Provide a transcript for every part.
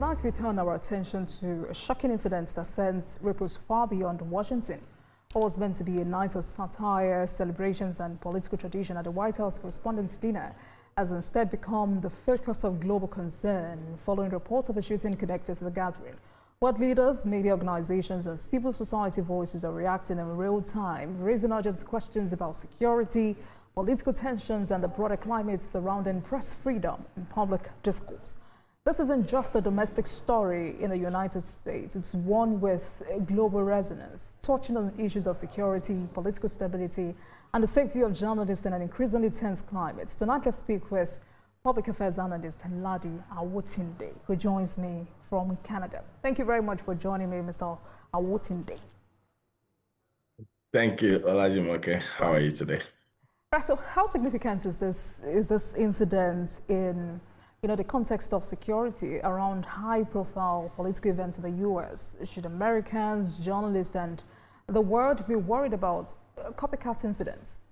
Now we turn our attention to a shocking incident that sends ripples far beyond Washington. What was meant to be a night of satire, celebrations, and political tradition at the White House Correspondents Dinner has instead become the focus of global concern following reports of a shooting connected to the gathering. World leaders, media organizations, and civil society voices are reacting in real time, raising urgent questions about security, political tensions, and the broader climate surrounding press freedom and public discourse. This isn't just a domestic story in the United States. It's one with global resonance, touching on issues of security, political stability, and the safety of journalists in an increasingly tense climate. Tonight, let's speak with public affairs analyst Ladi Awotinde, who joins me from Canada. Thank you very much for joining me, Mr. Awotinde. Thank you, Olajimoke. How are you today? Right, so how significant is this incident in the context of security around high-profile political events in the U.S.? Should Americans, journalists, and the world be worried about copycat incidents?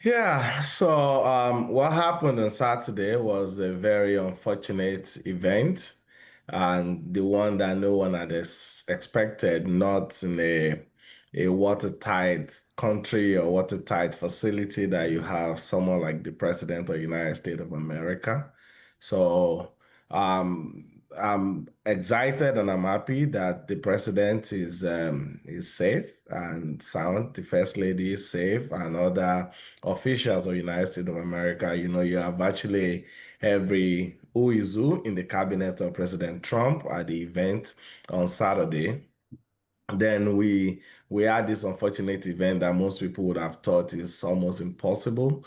Yeah, so what happened on Saturday was a very unfortunate event, and the one that no one had expected, not in a watertight country or watertight facility that you have someone like the President of the United States of America. So I'm excited and I'm happy that the president is safe and sound. The First Lady is safe, and other officials of the United States of America. You know, you have actually every who is who in the cabinet of President Trump at the event on Saturday. Then we had this unfortunate event that most people would have thought is almost impossible.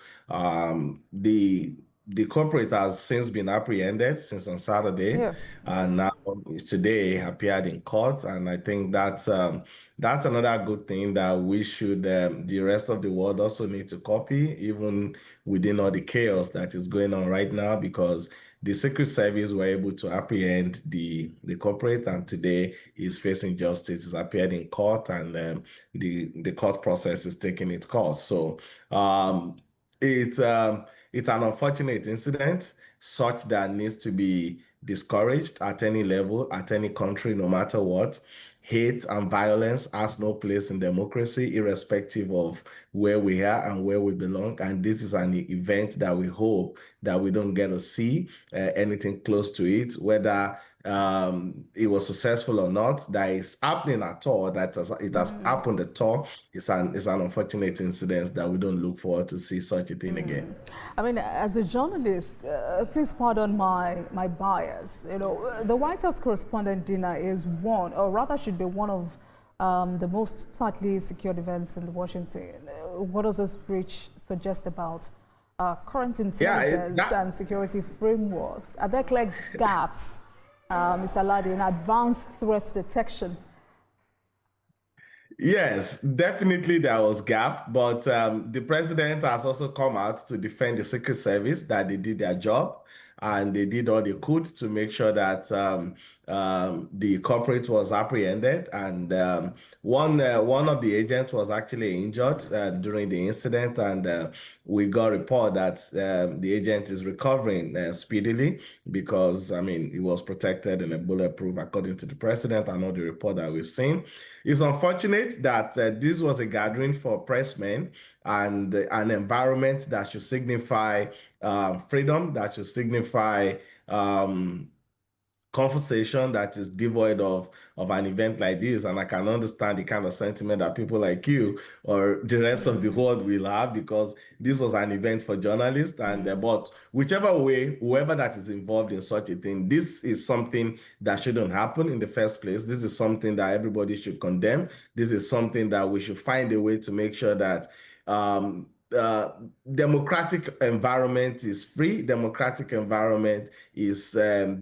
The corporate has since been apprehended since on Saturday, Yes. and now today appeared in court, and I think that's another good thing that we should the rest of the world also need to copy, even within all the chaos that is going on right now, because the Secret Service were able to apprehend the corporate, and today he's facing justice. He's appeared in court, and the court process is taking its course. So it's an unfortunate incident, such that needs to be discouraged at any level, at any country, no matter what. Hate and violence has no place in democracy, irrespective of where we are and where we belong. And this is an event that we hope that we don't get to see anything close to it, whether it was successful or not, that is happening at all, that it has happened at all. It's an unfortunate incident that we don't look forward to see such a thing again. I mean, as a journalist, please pardon my bias. The White House Correspondent Dinner is one, or rather should be one of the most tightly secured events in Washington. What does this breach suggest about current intelligence and security frameworks? Are there clear gaps, Mr. Ladi, in advanced threat detection? Yes, definitely there was gap, but the president has also come out to defend the Secret Service, that they did their job and they did all they could to make sure that the corporate was apprehended, and one of the agents was actually injured during the incident, and we got a report that the agent is recovering speedily, because I mean he was protected in a bulletproof, according to the president and all the report that we've seen. It's unfortunate that this was a gathering for pressmen and an environment that should signify freedom, that should signify conversation, that is devoid of an event like this. And I can understand the kind of sentiment that people like you or the rest of the world will have, because this was an event for journalists. And but whichever way, whoever that is involved in such a thing, this is something that shouldn't happen in the first place. This is something that everybody should condemn. This is something that we should find a way to make sure that democratic environment is free, democratic environment is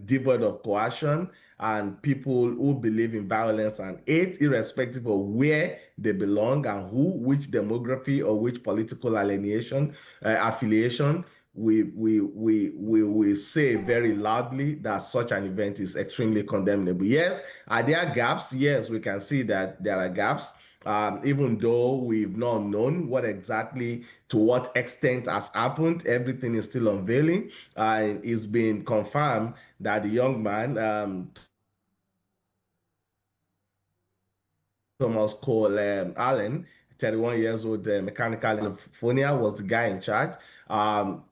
devoid of coercion, and people who believe in violence and hate, irrespective of where they belong and which demography or which political affiliation, we say very loudly that such an event is extremely condemnable. Yes, are there gaps? Yes, we can see that there are gaps. Even though we've not known to what extent has happened, everything is still unveiling. It's been confirmed that the young man, Thomas Cole Allen, 31 years old, mechanical in California, was the guy in charge. Um,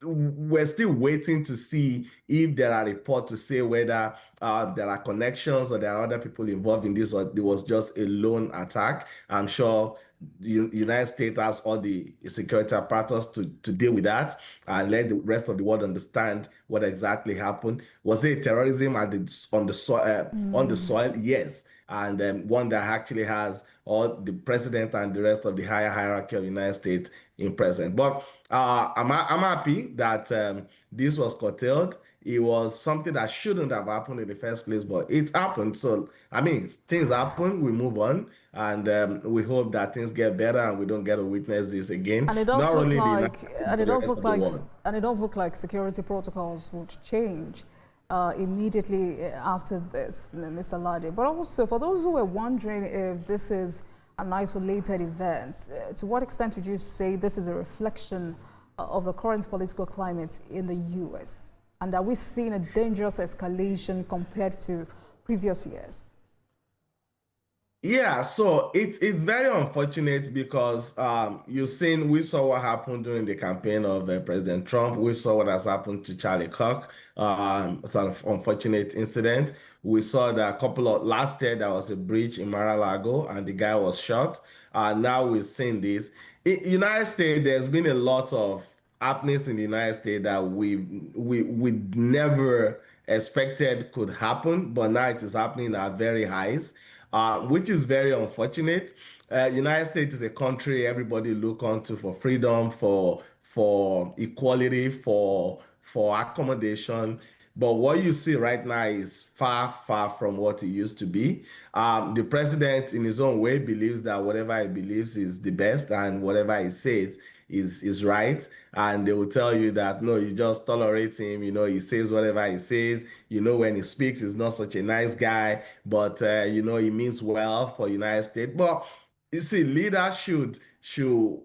we're still waiting to see if there are reports to say whether there are connections or there are other people involved in this, or it was just a lone attack. I'm sure the United States has all the security apparatus to deal with that and let the rest of the world understand what exactly happened. Was it terrorism on the soil? On the soil, yes, and one that actually has all the president and the rest of the higher hierarchy of the United States in present. But I'm happy that this was curtailed. It was something that shouldn't have happened in the first place, but it happened. So, I mean, things happen, we move on, and we hope that things get better and we don't get to witness this again. And it does Not look only the like, United States, and but it the does rest look of the like, world. and it does look like security protocols would change immediately after this, Mr. Lade. But also, for those who were wondering if this is an isolated event, to what extent would you say this is a reflection of the current political climate in the U.S.? And are we seeing a dangerous escalation compared to previous years? Yeah, so it's very unfortunate because we saw what happened during the campaign of President Trump. We saw what has happened to Charlie Kirk. It's an unfortunate incident. We saw that a couple of last year there was a breach in Mar-a-Lago and the guy was shot. Now we've seen this. In United States, there's been a lot of happenings in the United States that we never expected could happen, but now it is happening at very highs, which is very unfortunate. United States is a country everybody look onto for freedom, for equality, for accommodation. But what you see right now is far, far from what it used to be. The president, in his own way, believes that whatever he believes is the best, and whatever he says is right. And they will tell you that no, you just tolerate him. He says whatever he says. When he speaks, he's not such a nice guy, but he means well for United States. But you see, leaders should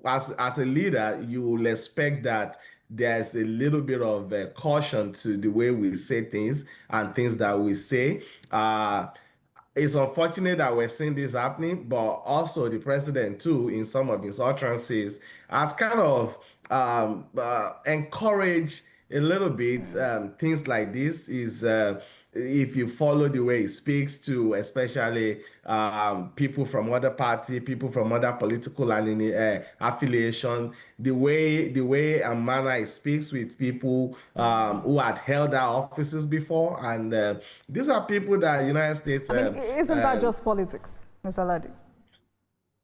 as a leader, you will expect that there's a little bit of caution to the way we say things and things that we say. It's unfortunate that we're seeing this happening, but also the president too, in some of his utterances, has kind of encouraged a little bit things like this. Is if you follow the way he speaks to, especially people from other party, people from other political affiliation, the way and manner he speaks with people who had held our offices before, and these are people that United States. I mean, isn't that just politics, Mr. Ladi?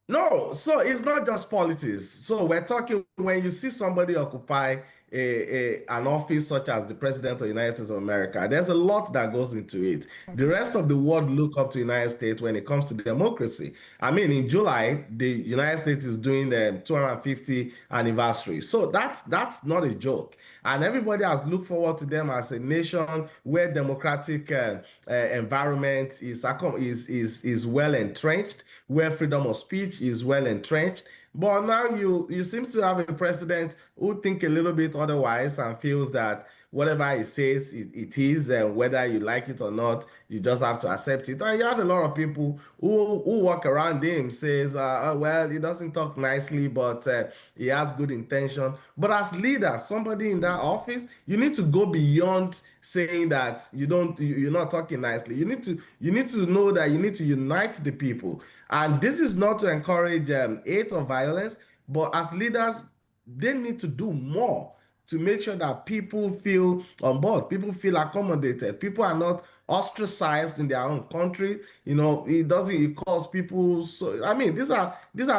No, so it's not just politics. So we're talking when you see somebody occupy an office such as the President of the United States of America, there's a lot that goes into it. The rest of the world look up to the United States when it comes to democracy. I mean, in July, the United States is doing the 250th anniversary. So that's not a joke. And everybody has looked forward to them as a nation where democratic environment is well entrenched, where freedom of speech is well entrenched. But now you seem to have a president who think a little bit otherwise and feels that whatever he says it is, and whether you like it or not, you just have to accept it. And you have a lot of people who walk around him says, well, he doesn't talk nicely, but he has good intention. But as leader, somebody in that office, you need to go beyond saying that you're not talking nicely. You need to know that you need to unite the people. And this is not to encourage hate or violence, but as leaders, they need to do more to make sure that people feel on board, people feel accommodated, people are not ostracized in their own country. It calls people. So I mean, these are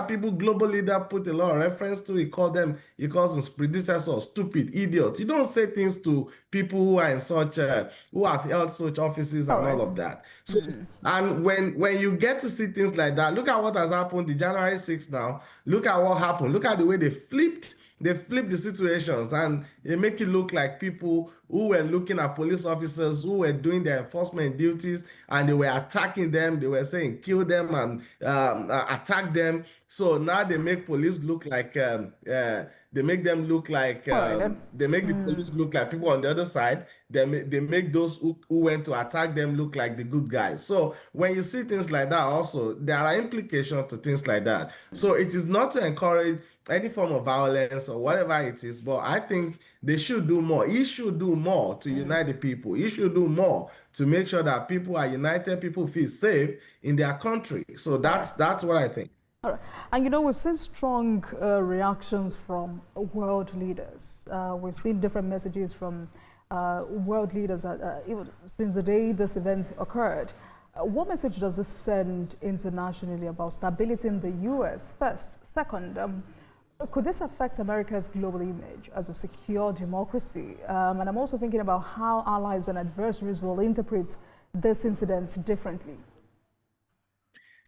people global leader put a lot of reference to. He calls them his predecessors stupid idiots. You don't say things to people who are in such who have held such offices and all of that. So and when you get to see things like that, look at what has happened the January 6th now. Look at what happened. Look at the way they flipped the situations, and they make it look like people who were looking at police officers who were doing their enforcement duties, and they were attacking them. They were saying kill them and attack them. So now they make police look like they make them look like All right. they make the police look like people on the other side. They make those who went to attack them look like the good guys. So when you see things like that, also there are implications to things like that. So it is not to encourage any form of violence or whatever it is, but I think they should do more. He should do more to unite the people. He should do more to make sure that people are united, people feel safe in their country. So that's what I think. All right. And we've seen strong reactions from world leaders. We've seen different messages from world leaders even since the day this event occurred. What message does this send internationally about stability in the US, first? Second, could this affect America's global image as a secure democracy? And I'm also thinking about how allies and adversaries will interpret this incident differently.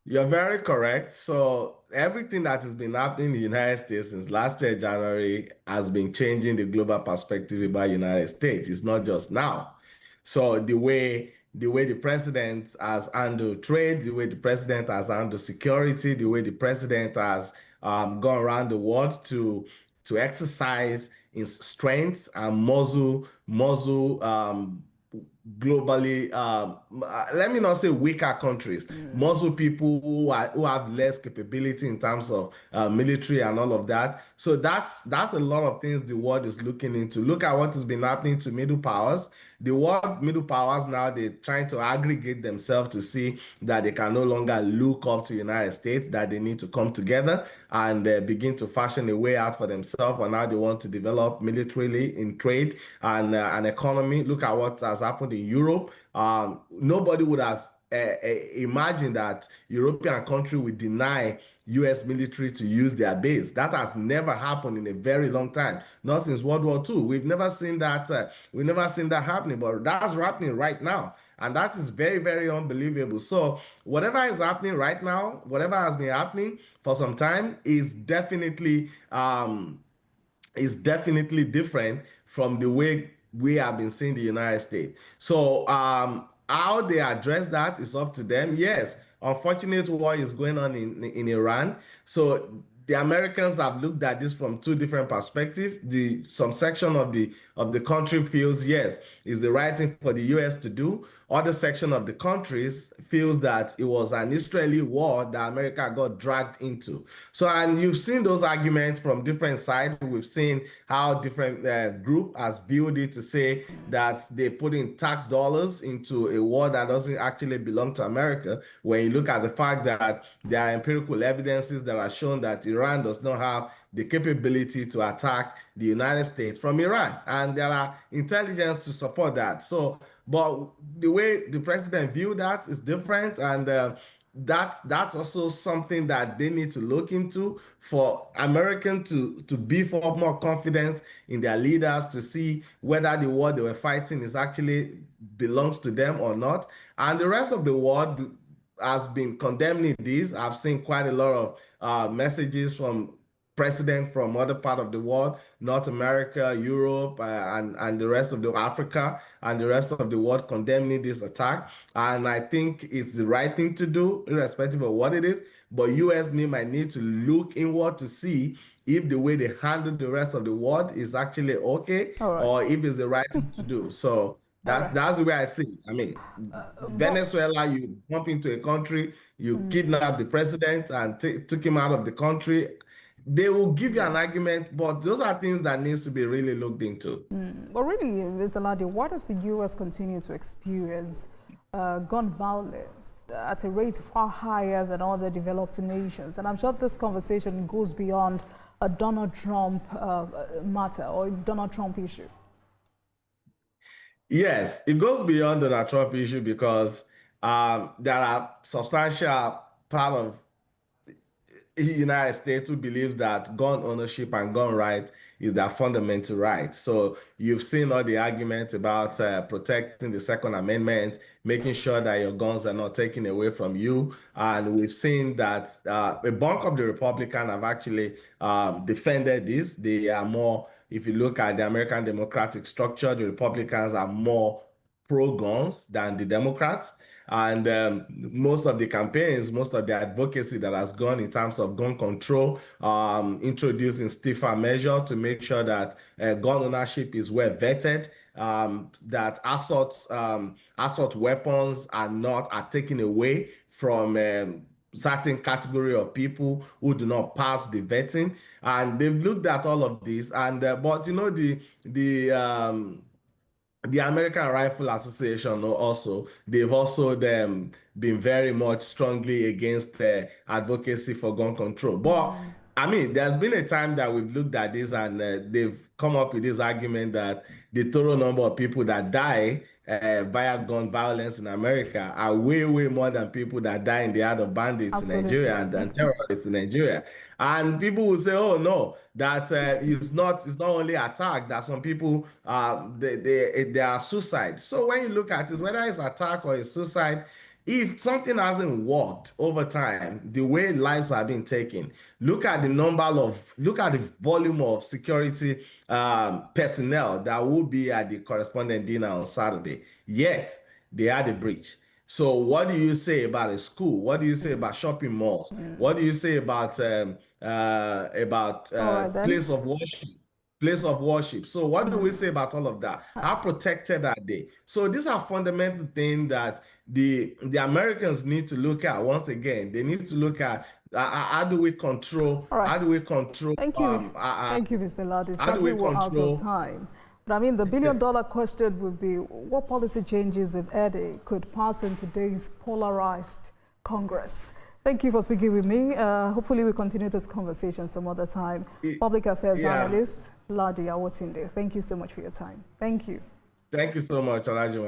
You're very correct. So everything that has been happening in the United States since last year, January, has been changing the global perspective about the United States. It's not just now. So the way the president has handled trade, the way the president has handled security, the way the president has gone around the world to exercise his strength and muzzle globally, let me not say weaker countries, muscle people who have less capability in terms of military and all of that. So that's a lot of things the world is looking into. Look at what has been happening to middle powers. The world middle powers now, they're trying to aggregate themselves to see that they can no longer look up to the United States, that they need to come together and begin to fashion a way out for themselves on how they want to develop militarily, in trade and an economy. Look at what has happened in Europe. Nobody would have imagined that European country would deny US military to use their base. That has never happened in a very long time, not since World War II. We've never seen that. We've never seen that happening, but that's happening right now. And that is very, very unbelievable. So whatever is happening right now, whatever has been happening for some time is definitely different from the way we have been seeing the United States. So how they address that is up to them. Yes, unfortunate war is going on in Iran. So the Americans have looked at this from two different perspectives. Some section of the country feels yes, it's the right thing for the US to do. Other section of the countries feels that it was an Israeli war that America got dragged into. So, and you've seen those arguments from different sides. We've seen how different group has viewed it to say that they put in tax dollars into a war that doesn't actually belong to America. When you look at the fact that there are empirical evidences that are shown that Iran does not have the capability to attack the United States from Iran, and there are intelligence to support that. So, but the way the president viewed that is different, and that's also something that they need to look into for Americans to beef up more confidence in their leaders, to see whether the war they were fighting is actually belongs to them or not. And the rest of the world has been condemning this. I've seen quite a lot of messages from president from other part of the world, North America, Europe, and the rest of Africa and the rest of the world condemning this attack. And I think it's the right thing to do, irrespective of what it is. But US might need to look inward to see if the way they handle the rest of the world is actually okay, or if it's the right thing to do. So that's the way I see it. I mean, Venezuela, you bump into a country, you kidnap the president and took him out of the country. They will give you an argument, but those are things that needs to be really looked into. But really, Mr. Ladi, why does the U.S. continue to experience gun violence at a rate far higher than other developed nations? And I'm sure this conversation goes beyond a Donald Trump matter or Donald Trump issue. Yes, it goes beyond the Donald Trump issue because there are substantial part of United States who believes that gun ownership and gun right is their fundamental right. So you've seen all the arguments about protecting the Second Amendment, making sure that your guns are not taken away from you. And we've seen that a bulk of the Republicans have actually defended this. They are more if you look at the American democratic structure, the Republicans are more pro-guns than the Democrats. And most of the campaigns, most of the advocacy that has gone in terms of gun control, introducing stiffer measure to make sure that gun ownership is well vetted, that assault weapons are taken away from certain category of people who do not pass the vetting, and they've looked at all of this. And but you know, the American Rifle Association also, they've also been very much strongly against advocacy for gun control. But I mean, there's been a time that we've looked at this, and they've come up with this argument that the total number of people that die via gun violence in America are way, way more than people that die in the hand of bandits in Nigeria and terrorists in Nigeria. And people will say, oh no, that it's not only attack, that some people they are suicide. So when you look at it, whether it's attack or it's suicide, if something hasn't worked over time, the way lives are being taken, look at the volume of security personnel that will be at the correspondent dinner on Saturday. Yet they had a breach. So what do you say about a school? What do you say about shopping malls? What do you say about place of worship? Place of worship. So what do we say about all of that? How protected are they? So these are fundamental things that the Americans need to look at. Once again, they need to look at how do we control? Right. How do we control? Thank you. Thank you, Mr. Ladi. Sadly, we're out of time. But I mean, the billion-dollar question would be, what policy changes, if any, could pass in today's polarized Congress? Thank you for speaking with me. Hopefully, we'll continue this conversation some other time. Public Affairs Analyst, Ladi Awotinde. Thank you so much for your time. Thank you. Thank you so much, Elijah.